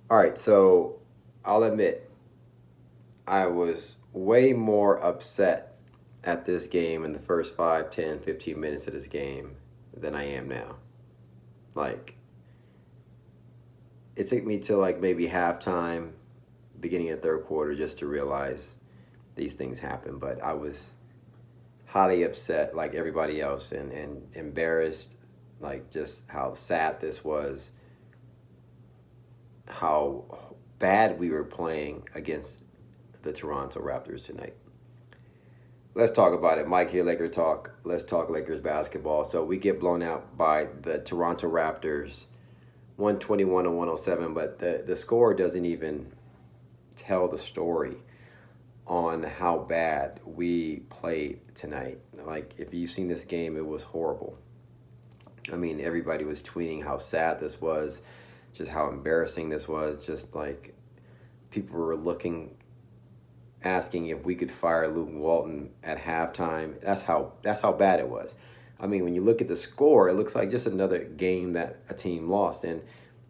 All right, so I'll admit I was way more upset at this game in the first 5, 10, 15 minutes of this game than I am now. Like, it took me to like maybe halftime, beginning of third quarter, just to realize these things happen. But I was highly upset, like everybody else, and embarrassed, like just how sad this was, how bad we were playing against the Toronto Raptors tonight. Let's talk about it. Mike here, Laker Talk. Let's talk Lakers basketball. So we get blown out by the Toronto Raptors, 121 to 107, but the score doesn't even tell the story on how bad we played tonight. Like, if you've seen this game, it was horrible. I mean, everybody was tweeting how sad this was, just how embarrassing this was, just like people were asking if we could fire Luke Walton at halftime. That's how bad it was. I mean, when you look at the score, it looks like just another game that a team lost, and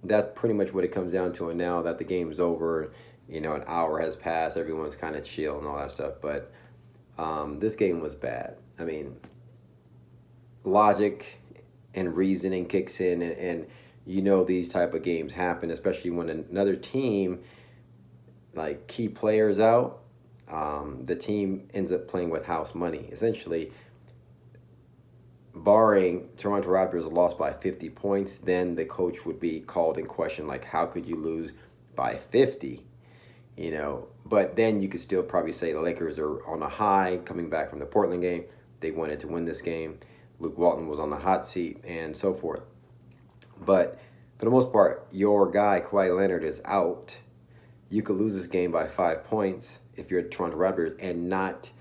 that's pretty much what it comes down to. And now that the game's over, an hour has passed, everyone's kind of chill and all that stuff. But this game was bad. I mean, logic and reasoning kicks in, and these type of games happen, especially when another team, like key players out, the team ends up playing with house money. Essentially, barring Toronto Raptors lost by 50 points, then the coach would be called in question, like, how could you lose by 50? But then you could still probably say the Lakers are on a high coming back from the Portland game. They wanted to win this game. Luke Walton was on the hot seat and so forth. But for the most part, your guy, Kawhi Leonard, is out. You could lose this game by 5 points if you're Toronto Raptors and not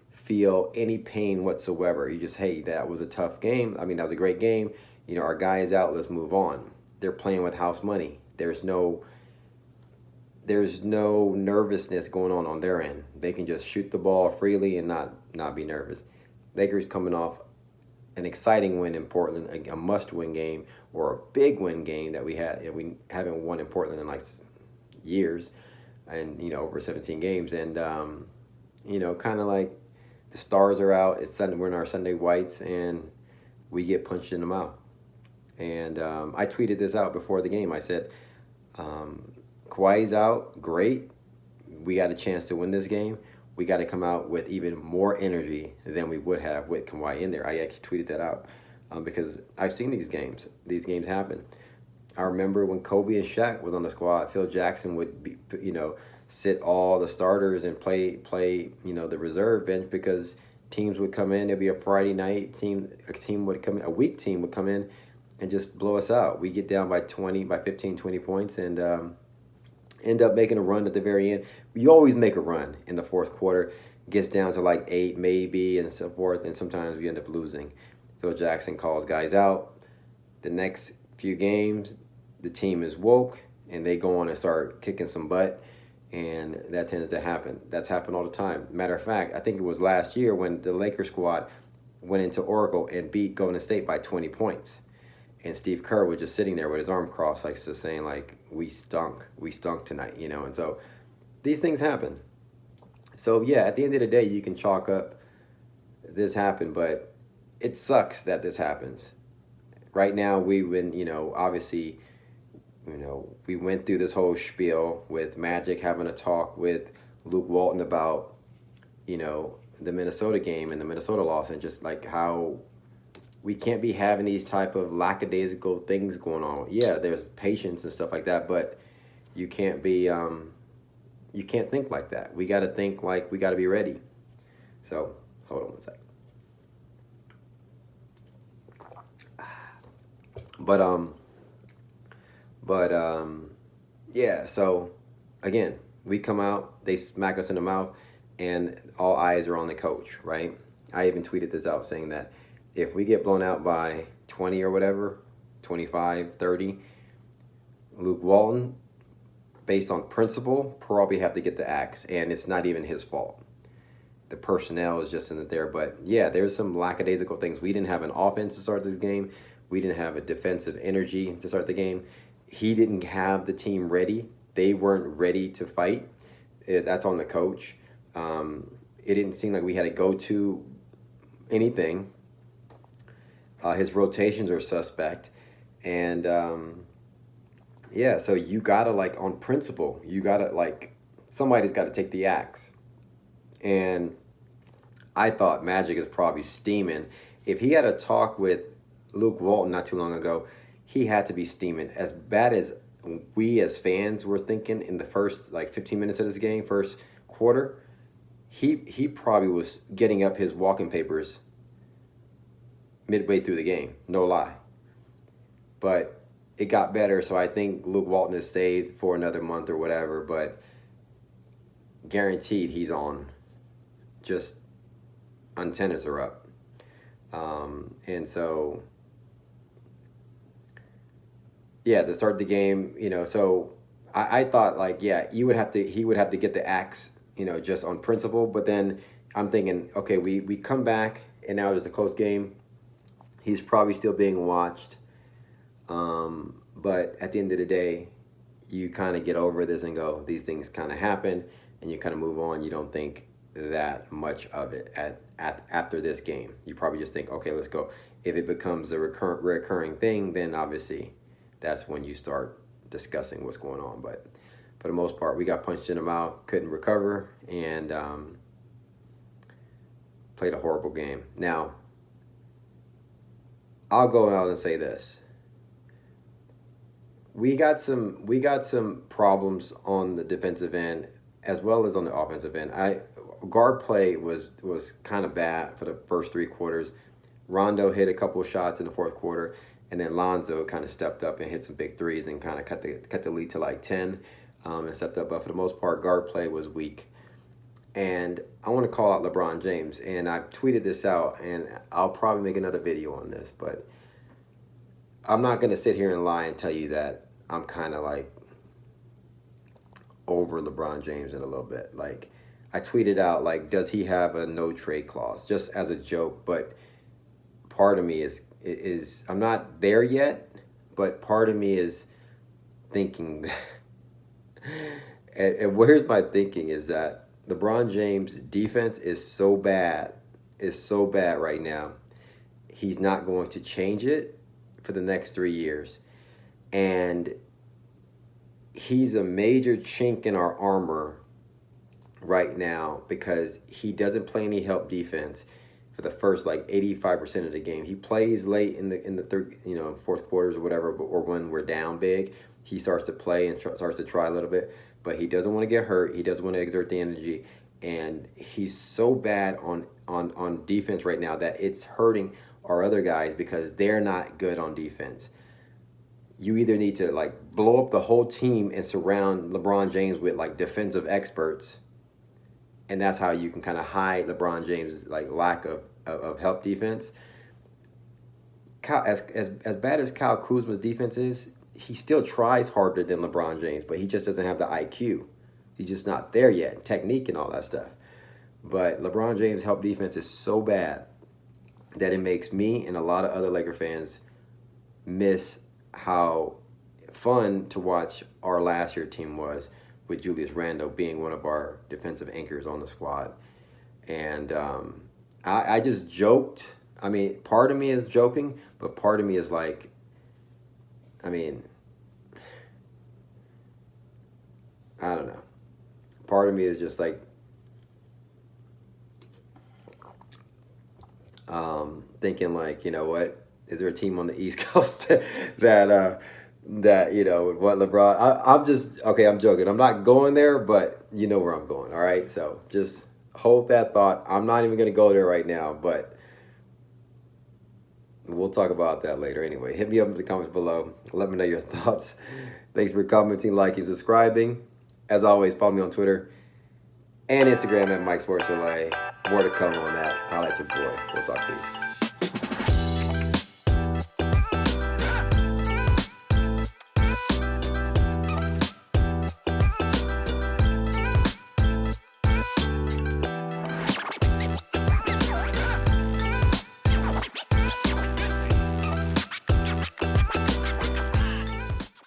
feel any pain whatsoever. You just, hey, that was a tough game. I mean, that was a great game. Our guy is out. Let's move on. They're playing with house money. There's no nervousness going on their end. They can just shoot the ball freely and not be nervous. Lakers coming off an exciting win in Portland, a must-win game or a big win game that we had. We haven't won in Portland in like years, and over 17 games, and kind of like the stars are out. It's Sunday. We're in our Sunday whites, and we get punched in the mouth. And I tweeted this out before the game. I said, Kawhi's out, great. We got a chance to win this game. We got to come out with even more energy than we would have with Kawhi in there. I actually tweeted that out because I've seen these games. These games happen. I remember when Kobe and Shaq was on the squad, Phil Jackson would be, sit all the starters and play, the reserve bench because teams would come in. It'd be a Friday night a team would come in, a weak team would come in and just blow us out. We get down by 15, 20 points, and end up making a run at the very end. You always make a run in the fourth quarter, gets down to like 8 maybe and so forth, and sometimes we end up losing. Phil Jackson calls guys out. The next few games, the team is woke, and they go on and start kicking some butt, and that tends to happen. That's happened all the time. Matter of fact, I think it was last year when the Lakers squad went into Oracle and beat Golden State by 20 points. And Steve Kerr was just sitting there with his arm crossed, like just saying, like, we stunk tonight, And so these things happen. So yeah, at the end of the day, you can chalk up this happened, but it sucks that this happens. Right now, we've been, obviously, we went through this whole spiel with Magic having a talk with Luke Walton about, the Minnesota game and the Minnesota loss, and just like how we can't be having these type of lackadaisical things going on. Yeah, there's patience and stuff like that, but you can't be, you can't think like that. We got to think like we got to be ready. So hold on one second. Yeah. So again, we come out, they smack us in the mouth, and all eyes are on the coach, right? I even tweeted this out saying that if we get blown out by 20 or whatever, 25, 30, Luke Walton, based on principle, probably have to get the axe, and it's not even his fault. The personnel is just in it there. But yeah, there's some lackadaisical things. We didn't have an offense to start this game. We didn't have a defensive energy to start the game. He didn't have the team ready they weren't ready to fight. That's on the coach. It didn't seem like we had to go to anything. His rotations are suspect. And yeah, so you gotta, like, on principle, you gotta, like, somebody's got to take the axe. And I thought Magic is probably steaming. If he had a talk with Luke Walton not too long ago, he had to be steaming. As bad as we as fans were thinking in the first, like, 15 minutes of this game, first quarter, he probably was getting up his walking papers midway through the game, no lie. But it got better, so I think Luke Walton is saved for another month or whatever, but guaranteed he's on. Just antennas are up. And so, yeah, to start the game, so I thought, like, yeah, he would have to get the axe, just on principle. But then I'm thinking, okay, we come back, and now there's a close game. He's probably still being watched. But at the end of the day, you kind of get over this and go, these things kind of happen, and you kind of move on. You don't think that much of it after this game. You probably just think, okay, let's go. If it becomes a recurring thing, then obviously that's when you start discussing what's going on. But for the most part, we got punched in the mouth, couldn't recover, and played a horrible game. Now, I'll go out and say this. We got some problems on the defensive end as well as on the offensive end. Guard play was kind of bad for the first three quarters. Rondo hit a couple of shots in the fourth quarter, and then Lonzo kind of stepped up and hit some big threes and kind of cut the lead to like 10 and stepped up. But for the most part, guard play was weak. And I want to call out LeBron James, and I tweeted this out, and I'll probably make another video on this, but I'm not going to sit here and lie and tell you that I'm kind of like over LeBron James in a little bit. Like, I tweeted out, like, does he have a no trade clause, just as a joke? But part of me is I'm not there yet, but part of me is thinking and where's my thinking is that LeBron James' defense is so bad right now. He's not going to change it for the next 3 years. And he's a major chink in our armor right now because he doesn't play any help defense for the first, like, 85% of the game. He plays late in the third, fourth quarters or whatever, or when we're down big, he starts to play and starts to try a little bit. But he doesn't want to get hurt. He doesn't want to exert the energy. And he's so bad on defense right now that it's hurting our other guys because they're not good on defense. You either need to, like, blow up the whole team and surround LeBron James with, like, defensive experts, and that's how you can kind of hide LeBron James' like lack of help defense. As bad as Kyle Kuzma's defense is, he still tries harder than LeBron James, but he just doesn't have the IQ. He's just not there yet, technique and all that stuff. But LeBron James' help defense is so bad that it makes me and a lot of other Laker fans miss how fun to watch our last year team was, with Julius Randle being one of our defensive anchors on the squad. And I just joked. I mean, part of me is joking, but part of me is like, I mean, I don't know. Part of me is just like thinking, like, you know what? Is there a team on the East Coast that what LeBron? I'm just, okay, I'm joking. I'm not going there, but you know where I'm going, all right? So just hold that thought. I'm not even going to go there right now, but we'll talk about that later anyway. Hit me up in the comments below. Let me know your thoughts. Thanks for commenting, liking, subscribing. As always, follow me on Twitter and Instagram at Mike Sports LA. More to come on that. Holla at your boy. We'll talk to you.